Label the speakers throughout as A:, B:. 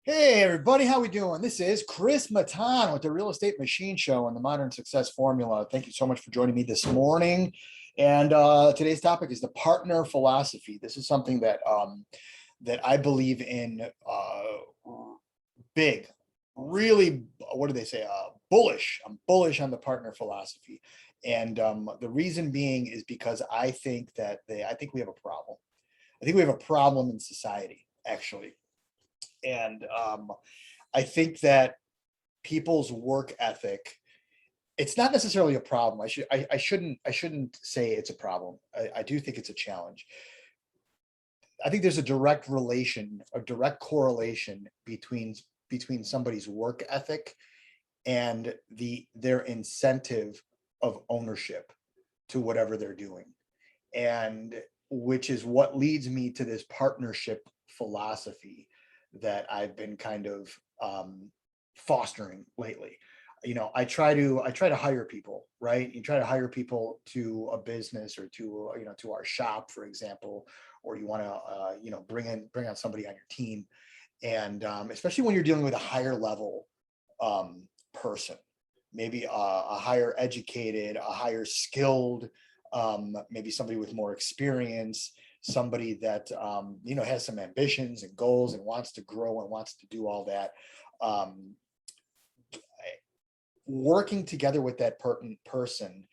A: Hey everybody, how we doing? This is Chris Matan with the Real Estate Machine Show and the Modern Success Formula. Thank you so much for joining me this morning. And today's topic is the partner philosophy. This is something that I believe in big, really. What do they say? Bullish. I'm bullish on the partner philosophy, and the reason being is because I think we have a problem. I think we have a problem in society, actually. And I think that people's work ethic, it's not necessarily a problem. I shouldn't say it's a problem. I do think it's a challenge. I think there's a direct correlation between somebody's work ethic and their incentive of ownership to whatever they're doing. And which is what leads me to this partnership philosophy that I've been kind of fostering lately. I try to hire people, right? You try to hire people to a business or to our shop, for example, or you want to bring on somebody on your team, and especially when you're dealing with a higher level person, maybe a higher educated, a higher skilled, maybe somebody with more experience, somebody that has some ambitions and goals and wants to grow and wants to do all that. Um, Working together with that person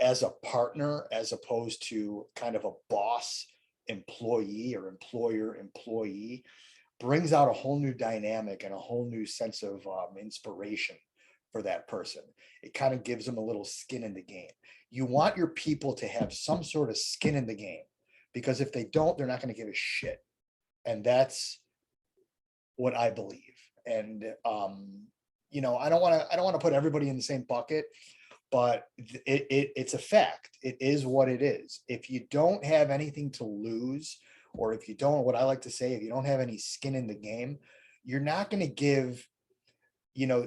A: as a partner, as opposed to kind of a boss employee or employer employee, brings out a whole new dynamic and a whole new sense of inspiration for that person. It kind of gives them a little skin in the game. You want your people to have some sort of skin in the game, because if they don't, they're not going to give a shit. And that's what I believe. And I don't want to put everybody in the same bucket, but it's a fact. It is what it is. If you don't have anything to lose, or if you don't, what I like to say, if you don't have any skin in the game, you're not going to give, you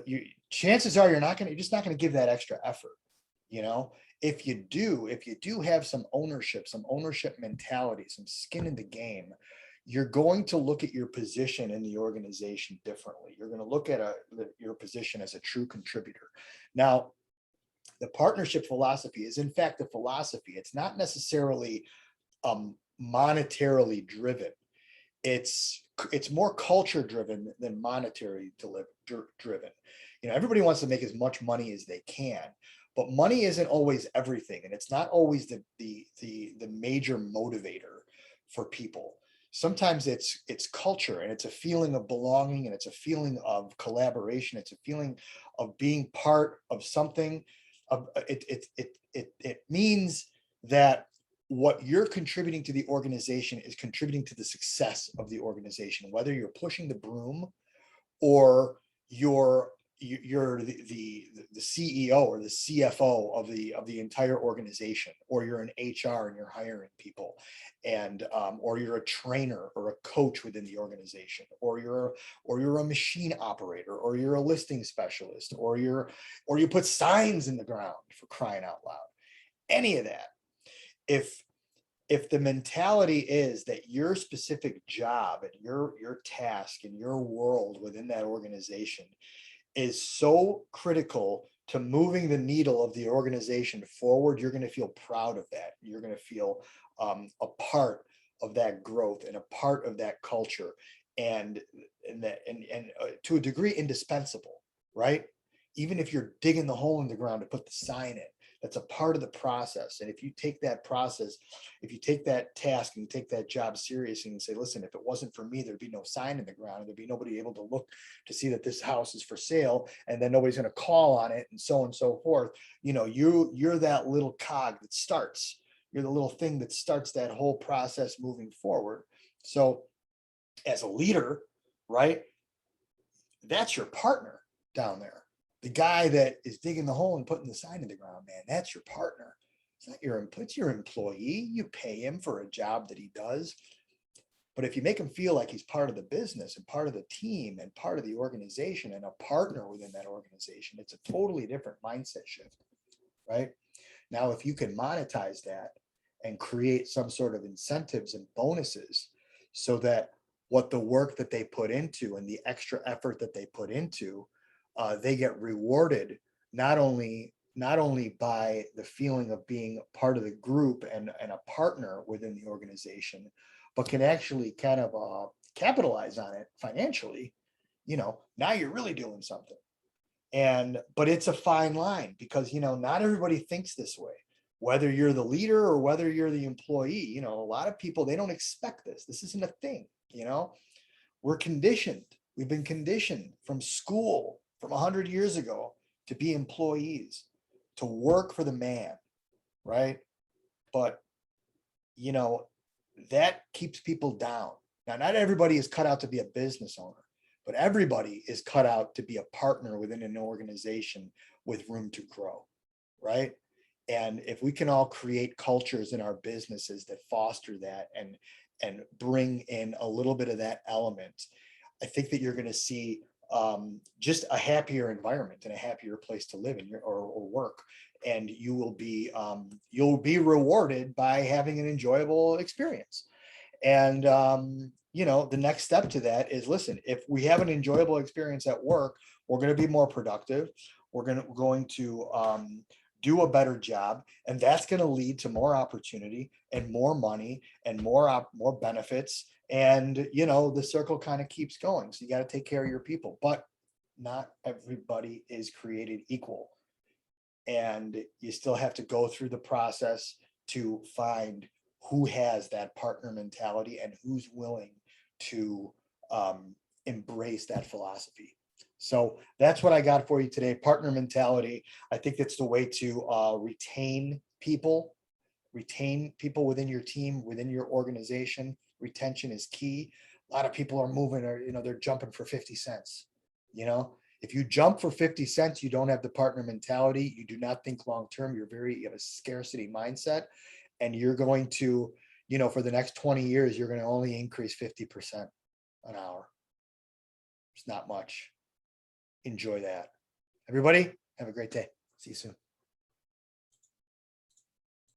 A: chances are you're just not going to give that extra effort. You know, if you do have some ownership mentality, some skin in the game, you're going to look at your position in the organization differently. You're going to look at your position as a true contributor. Now, the partnership philosophy is in fact a philosophy. It's not necessarily monetarily driven. It's more culture driven than driven. Everybody wants to make as much money as they can, but money isn't always everything, and it's not always the major motivator for people. Sometimes it's culture, and it's a feeling of belonging, and it's a feeling of collaboration, it's a feeling of being part of something. It means that what you're contributing to the organization is contributing to the success of the organization, whether you're pushing the broom, or you're the CEO or the CFO of the entire organization, or you're an HR and you're hiring people, and or you're a trainer or a coach within the organization, or you're a machine operator, or you're a listing specialist, or you put signs in the ground, for crying out loud. Any of that, if the mentality is that your specific job and your task and your world within that organization is so critical to moving the needle of the organization forward, you're going to feel proud of that. You're going to feel a part of that growth and a part of that culture, and to a degree indispensable, right? Even if you're digging the hole in the ground to put the sign in, that's a part of the process. And if you take that process, if you take that task and you take that job seriously and say, listen, if it wasn't for me, there'd be no sign in the ground, and there'd be nobody able to look to see that this house is for sale, and then nobody's going to call on it, and so forth. You're that little cog that starts. You're the little thing that starts that whole process moving forward. So as a leader, right, that's your partner down there. The guy that is digging the hole and putting the sign in the ground, man, that's your partner. It's your employee. You pay him for a job that he does. But if you make him feel like he's part of the business and part of the team and part of the organization and a partner within that organization, it's a totally different mindset shift, right? Now, if you can monetize that and create some sort of incentives and bonuses so that what the work that they put into and the extra effort that they put into, they get rewarded not only by the feeling of being part of the group and a partner within the organization, but can actually kind of capitalize on it financially. Now you're really doing something. But it's a fine line because not everybody thinks this way, whether you're the leader or whether you're the employee. A lot of people, they don't expect this. This isn't a thing. We're conditioned. We've been conditioned from school from 100 years ago to be employees, to work for the man, right? But that keeps people down. Now, not everybody is cut out to be a business owner, but everybody is cut out to be a partner within an organization with room to grow, right? And if we can all create cultures in our businesses that foster that and bring in a little bit of that element, I think that you're going to see just a happier environment and a happier place to live in or work. And you'll be rewarded by having an enjoyable experience. And the next step to that is, listen, if we have an enjoyable experience at work, we're going to be more productive. We're going to do a better job, and that's going to lead to more opportunity and more money and more benefits. And the circle kind of keeps going. So you got to take care of your people, but not everybody is created equal, and you still have to go through the process to find who has that partner mentality and who's willing to embrace that philosophy. So that's what I got for you today. Partner mentality. I think that's the way to retain people within your team, within your organization. Retention is key. A lot of people are moving, or they're jumping for 50 cents. If you jump for 50 cents, you don't have the partner mentality. You do not think long term. You have a scarcity mindset, and you're going to, for the next 20 years, you're going to only increase 50% an hour. It's not much. Enjoy that. Everybody, have a great day. See you soon.